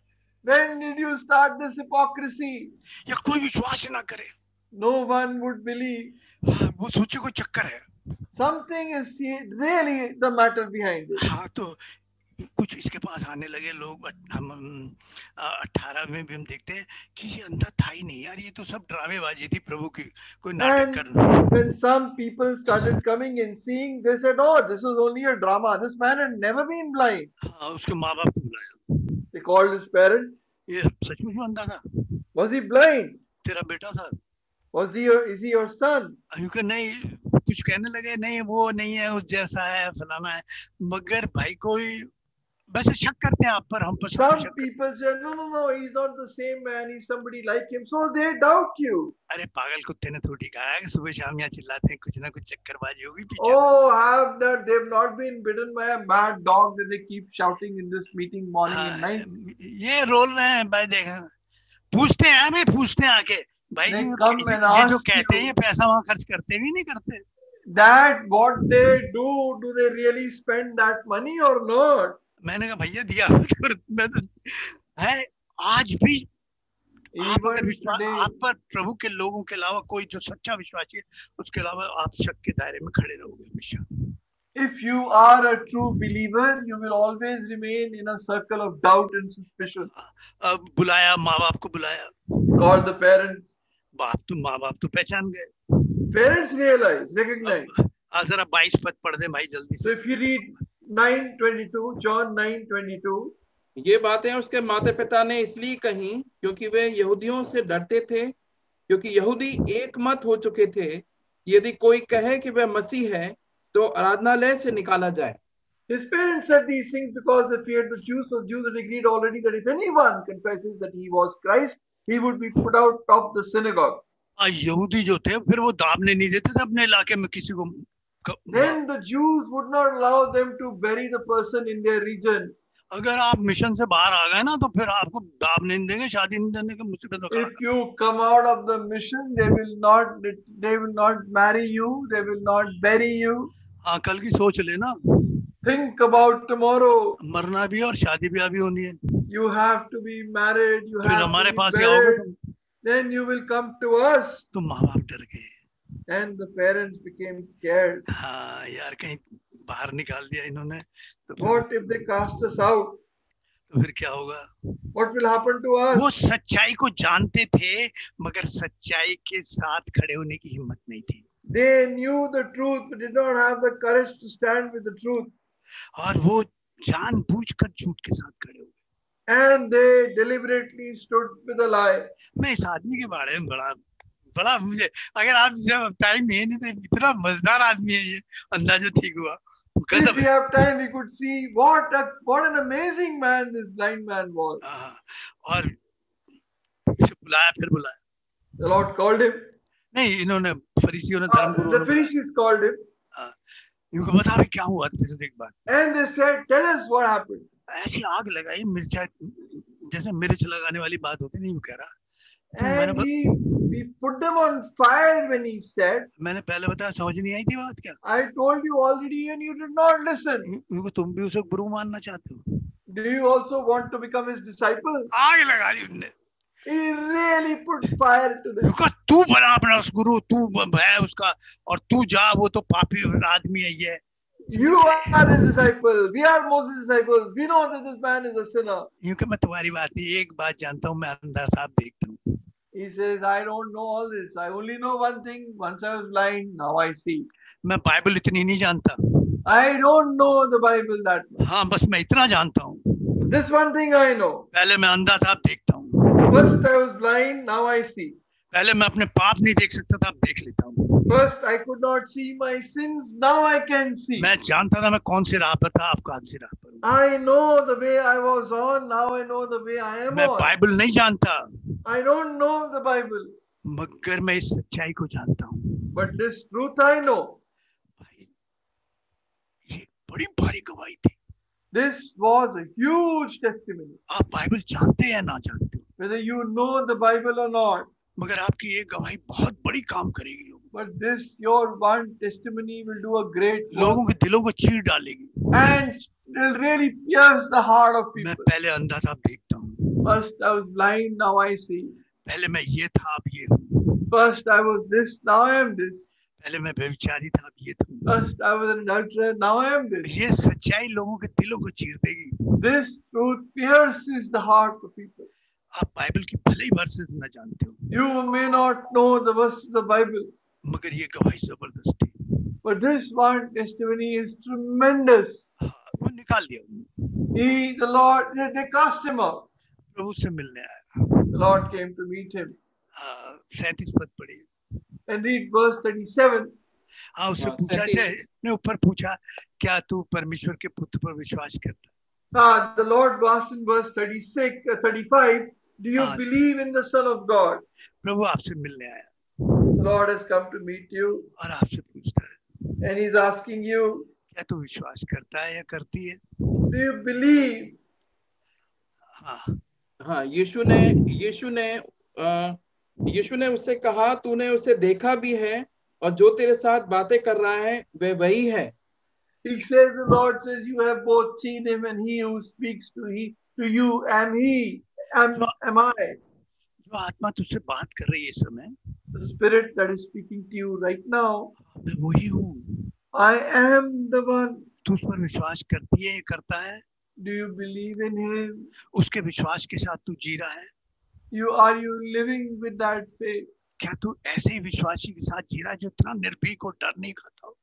When did you start this hypocrisy? या कोई विश्वास ना करे, No one would believe. हाँ, वो सोचे कोई चक्कर है। Something is really the matter behind it. हाँ, तो कुछ इसके पास आने लगे लोग। हम 18 में भी हम देखते हैं कि ये अंधा था ही नहीं यार, ये तो सब ड्रामेबाजी थी प्रभु की, कोई नाटक And कर। when some people started coming and seeing, they said, "Oh, this was only a drama. This man had never been blind." हाँ, उसके माँ बाप को बुलाया, They called his parents. ये सचमुच में अंधा था, Was he blind? तेरा बेटा था। Is he your son? क्योंकि नहीं, कुछ कहने लगे नहीं वो नहीं है, उस जैसा है, फलाना है, मगर भाई कोई वैसे शक करते हैं आप पर, हम पर सब Some शक। people said, "No, he's not the same man. He's somebody like him." So they doubt you. अरे पागल कुत्ते ने थोड़ी कहा है कि सुबह शाम यहाँ चिल्लाते हैं, कुछ ना कुछ चक्करबाजी होगी पीछे से। Oh, they've not been bitten by a mad dog that they keep shouting in this meeting morning and night. ये रोल रहे हैं भाई, देखा पूछते हैं, हमें पूछते हैं आके भाई They जी come and ये जो ask कहते हैं you ये पैसा वहां खर्च करते भी नहीं करते। that what they do they really spend that money or not? मैंने कहा भैया दिया मैं तो है आज भी आप अगर Even विश्वास, today, आप पर प्रभु के लोगों के अलावा कोई जो सच्चा विश्वासी है उसके अलावा आप शक के दायरे में खड़े रहोगे हमेशा। if you are a true believer, you will always remain in a circle of doubt and suspicion. अब बुलाया, माँ बाप को बुलाया, Call the parents. माँ बाप तो पहचान गए। Parents recognize. आज जरा 22 पद पढ़ दे भाई जल्दी So से। if you read 9:22, John 9:22, ये बातें उसके माता पिता ने इसलिए कही क्योंकि वे यहूदियों से डरते थे, क्योंकि यहूदी एक मत हो चुके थे। यदि कोई कहे कि वह मसीह है तो आराधनालय से निकाला जाए। his parents said these things because they feared the Jews. So Jews had agreed already that if anyone confesses that he was Christ, he would be put out of the synagogue. यहूदी जो थे फिर वो दाबने नहीं देते थे अपने इलाके में किसी को। Then the Jews would not allow them to bury the person in their region. अगर आप मिशन से बाहर आ गए ना तो फिर आपको दाब नहीं देंगे, शादी नहीं देने के मुसीबत में। If you come out of the mission, they will not marry you, they will not bury you. हाँ, कल की सोच लेना, Think about tomorrow. मरना भी और शादी भी अभी होनी है। You have to be married, you फिर have हमारे to be पास क्या होगा buried. तुम? Then you will come to us. तो माँ बाप डर गए। And the parents became scared. हाँ यार, कहीं बाहर निकाल दिया इन्होंने तो What if they cast us out? तो फिर क्या होगा? What will happen to वो us? सच्चाई को जानते थे मगर सच्चाई के साथ खड़े होने की हिम्मत नहीं थी। They knew the truth but did not have the courage to stand with the truth. और वो जानबूझकर झूठ के साथ खड़े हो गए। And they deliberately stood with a lie. मैं इस आदमी के बारे में बड़ा मुझे, अगर आप जब टाइम है नहीं तो इतना मजेदार आदमी है ये अंधा जो ठीक हुआ। If we have time, we could see what an amazing man this blind man was. और बुलाया, फिर बुलाया। The Lord called him. नहीं, इन्होंने फरीसियों ने धर्मगुरुओं The ने Pharisees called him. इनको बता भी क्या हुआ फिर एक बार। And they said, "Tell us what happened." ऐसी आग लगाई, मिर्चा जैसे मिर्च लगाने वाली बात होती नहीं, वो कह रहा। And we put them on fire when he said. मैंने पहले बताया, समझ नहीं आई थी बात क्या? I told you already and you did not listen. इनको तुम भी उसे गुरु मानना चाहते हो? Do you also want to become his disciples? आग लगा दी उनने। He really put fire to them. तू बना अपना उस गुरु, तू है उसका, और तू जा, वो तो पापी आदमी है ये You are his disciple. We are Moses' disciples. We know that this man is a sinner. यूं कि मैं तुम्हारी बात नहीं, एक बात जानता हूँ, मैं अंधा साफ देखता हूँ. He says, I don't know all this. I only know one thing. Once I was blind, now I see. मैं बाइबल इतनी नहीं जानता. I don't know the Bible that much. हाँ, बस मैं इतना जानता हूँ. This one thing I know. पहले मैं अंधा था, अब देखता हूँ. First I was blind, now I see. पहले मैं अपने पाप नहीं देख सकता था, अब देख लेता हूँ. First I could not see my sins, now I can see. मैं जानता था मैं कौन से राह पर था, अब कौन से राह पर हूँ. I know the way I was on, now I know the way I am मैं on. बाइबल नहीं जानता, I don't know the Bible, मगर मैं इस सच्चाई को जानता हूँ. but this truth I know. भाई, ये बड़ी भारी गवाही थी. This was a huge testimony. आप बाइबल जानते हैं ना जानते हो, Whether you know the Bible or not, मगर आपकी ये गवाही बहुत बड़ी काम करेगी. लोगों but this your one testimony will do a great work लोगों के दिलों को चीर डालेगी. and will really pierce the heart of मैं people. पहले अंधा था, अब देखता हूँ. First I was blind, now I see. पहले मैं ये था, अब ये हूँ. First I was this, now I am this. पहले मैं व्यभिचारी था, अब ये हूँ. First I was an adulterer, now I am this. ये सच्चाई लोगों के दिलों को चीर देगी. This truth pierces the heart of people. आप बाइबल की भले ही वर्सेस न जानते हो, You may not know the verses of the Bible, मगर ये गवाही जबरदस्त थी. but this one testimony is tremendous. हाँ, वो निकाल दिया. The Lord, they cast him out. प्रभु से मिलने आया. The Lord came to meet him. 37 पद पढ़ी. And read verse 37. हाँ, उससे हाँ, पूछा 37 ने ऊपर पूछा, क्या तू परमेश्वर के पुत्र पर विश्वास करता? The Lord asked in verse 35, do you believe in the Son of God? प्रभु आपसे मिलने आया The Lord has come to meet you और आपसे पूछता है, and he's asking you, क्या तू विश्वास करता है या करती है? do you believe? हाँ, हाँ, यीशु ने उससे कहा, तूने उसे देखा भी है और जो तेरे साथ बातें कर रहा है वह वही है. He says, the Lord says, you have both seen him, and he who speaks to you am he, am I. जो आत्मा तुझसे बात कर रही है इस समय, The spirit that is speaking to you right now, मैं वही हूँ. I am the one. तू उस पर विश्वास करती है, करता है? Do you believe in him? उसके विश्वास के साथ तू जी रहा है? Are you living with that faith? क्या तू ऐसे ही विश्वासी के साथ जी रहा है जो इतना निर्भीक और डर नहीं खाता हो?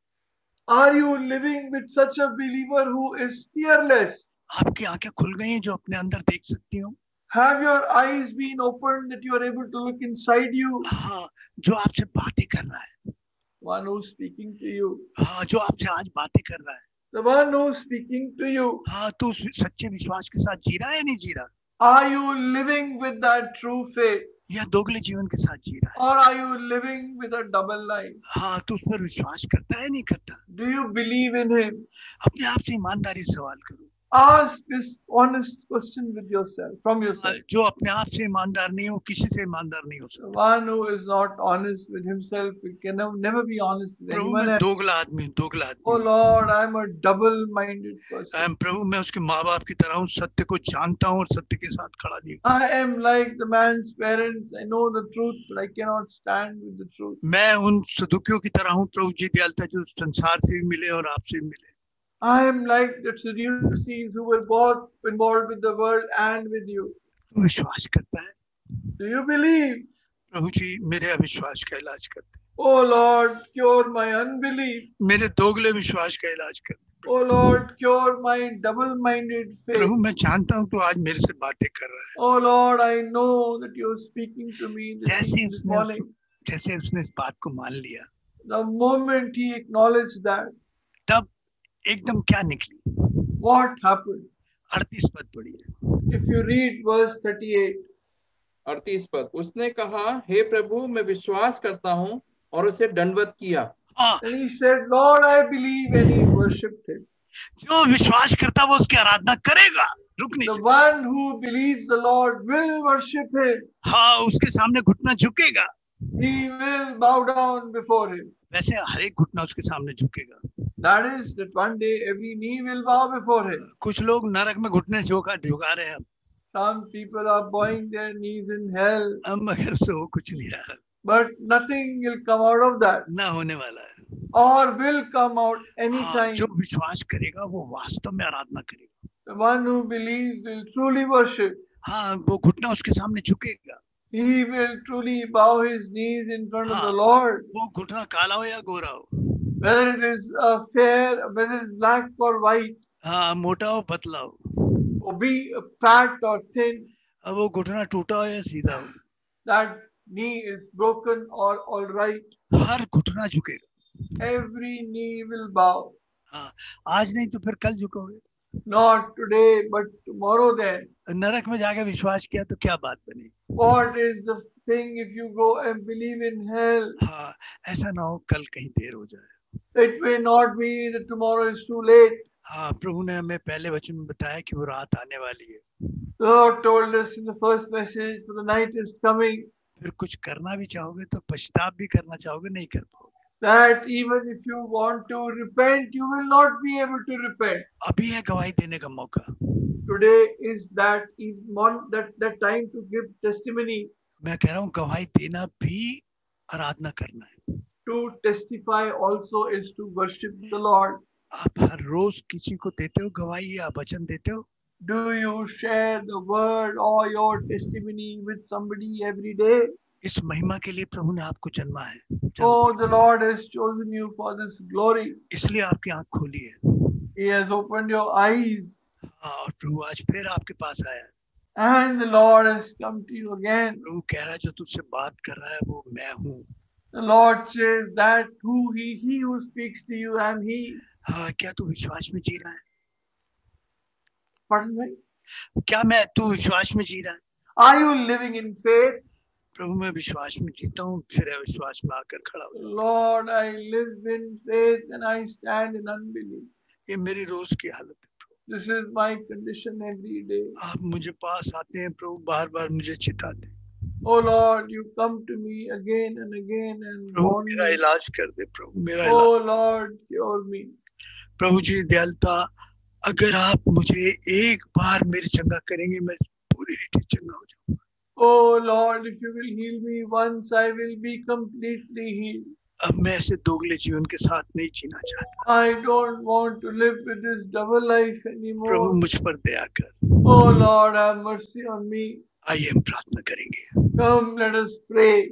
Are you living with such a believer who is fearless? आपकी आंखें खुल गई हैं जो अपने अंदर देख सकती हो? Have your eyes been opened that you are able to look inside you? हाँ, जो आपसे बातें कर रहा है. One who's speaking to you. हाँ, जो आपसे आज बातें कर रहा है. The one who's speaking to you. हाँ, तू सच्चे विश्वास के साथ जी रहा है या नहीं जी रहा? Are you living with that true faith? या दोगले जीवन के साथ जी रहा है? Or are you living with a double life? हाँ, तू उस पर विश्वास करता है नहीं करता? Do you believe in him? अपने आप से ईमानदारी से सवाल करो. Ask this honest question with yourself, from yourself. जो अपने आप से ईमानदार नहीं हो, किसी से ईमानदार नहीं हो The सकता. one who is not honest with himself can never be honest with Prabhu anyone मैं else. दोगला आदमी हूँ, दोगला Oh आदमी. Lord, I'm a double-minded person. प्रभु मैं उसके माँ बाप की तरह हूँ, सत्य को जानता हूँ और सत्य के साथ खड़ा नहीं. I am like the man's parents. I know the truth, but I cannot stand with the truth. मैं उन सदुकियों की तरह हूँ, प्रभु जी दयालुता जो संसार से भी मिले और आपसे भी मिले. I am like the Sadducees who were both involved with the world and with you. तू विश्वास करता है? Do you believe? प्रभु जी मेरे अविश्वास का इलाज करते. Oh Lord, cure my unbelief. मेरे दोगले विश्वास का इलाज करते. Oh Lord, cure my double-minded faith. प्रभु मैं जानता हूँ तू आज मेरे से बातें कर रहा है. Oh Lord, I know that you are speaking to me this morning. जैसे उसने इस बात को मान लिया, The moment he acknowledged that, तब एकदम क्या निकली? what happened? 38 पद पढ़िए. If you read verse 38, 38 पद, उसने कहा, हे प्रभु मैं विश्वास करता हूँ, और उसे दंडवत किया. हाँ, and he said, Lord, I believe, and he worshipped him. जो विश्वास करता वो उसकी आराधना करेगा, रुक नहीं The सकता. one who believes the Lord will worship him. हाँ, उसके सामने घुटना झुकेगा. He will bow down before him. वैसे हर एक घुटना उसके सामने झुकेगा. That is, that one day every knee will bow before him. कुछ लोग नरक में घुटने झुका रहे हैं. Some people are bowing their knees in hell, अब मगर उससे वो कुछ नहीं रहा, but nothing will come out of that. ना होने वाला है. or will come out हाँ, anytime. जो विश्वास करेगा वो वास्तव में आराधना करेगा. The one who believes will truly worship. हाँ, वो घुटना उसके सामने झुकेगा. He will truly bow his knees in front of हाँ, the Lord. वो घुटना काला हो या गोरा हो, Whether it is fair, whether it is black or white, हाँ, मोटा हो पतला हो, or be fat or thin, अब वो घुटना टूटा हो या सीधा हो, that knee is broken or all right, हर घुटना झुकेगा. every knee will bow. हाँ, आज नहीं तो फिर कल झुकोगे. Not today, but tomorrow then. नरक में जाके विश्वास किया तो क्या बात बनी. What is the thing if you go and believe in hell? हाँ, ऐसा ना हो कल कहीं देर हो जाए. It may not be that tomorrow is too late. हाँ, प्रभु ने हमें पहले वचन में बताया कि वो रात आने वाली है. The Lord told us in the first message, for the night is coming, फिर कुछ करना भी चाहोगे तो पछतावा भी करना चाहोगे, नहीं कर पाओगे. that even if you want to repent, you will not be able to repent. अभी है गवाही देने का मौका. Today is that time to give testimony. मैं कह रहा हूँ गवाही देना भी आराधना करना है. To testify also is to worship the Lord. आप हर रोज किसी को देते हो गवाही या वचन देते हो? Do you share the word or your testimony with somebody every day? इस महिमा के लिए प्रभु ने आपको जन्मा है. Oh, the Lord has chosen you for this glory. इसलिए आपकी आंख खोली है. He has opened your eyes. हाँ, और प्रभु आज फिर आपके पास आया. And the Lord has come to you again. प्रभु कह रहा है जो तुझसे बात कर रहा है वो मैं हूँ. The Lord says that he who speaks to you, I am He. हाँ, क्या तू विश्वास में जी रहा है? Pardon me? क्या तू विश्वास में जी रहा है? Are you living in faith? प्रभु मैं विश्वास में जीता हूँ, फिर अविश्वास में आकर खड़ा हो. Lord, I live in faith and I stand in unbelief. ये मेरी रोज की हालत है. This is my condition every day. आप मुझे पास आते हैं प्रभु, बार बार मुझे चिताते हैं. Oh Lord, you come to me again and again and Prabhu warn मेरा me. इलाज कर दे प्रभु, मेरा Oh इलाज. Lord, cure me. प्रभु जी दयालुता, अगर आप मुझे एक बार मेरे चंगा करेंगे मैं पूरी रीति चंगा हो जाऊंगा. Oh Lord, if you will heal me once, I will be completely healed. अब मैं ऐसे दोगले जीवन के साथ नहीं जीना चाहता. I don't want to live with this double life Prabhu anymore. मुझ पर दया कर. Oh Lord, have mercy on me. आइए हम प्रार्थना करेंगे. Come, let us pray.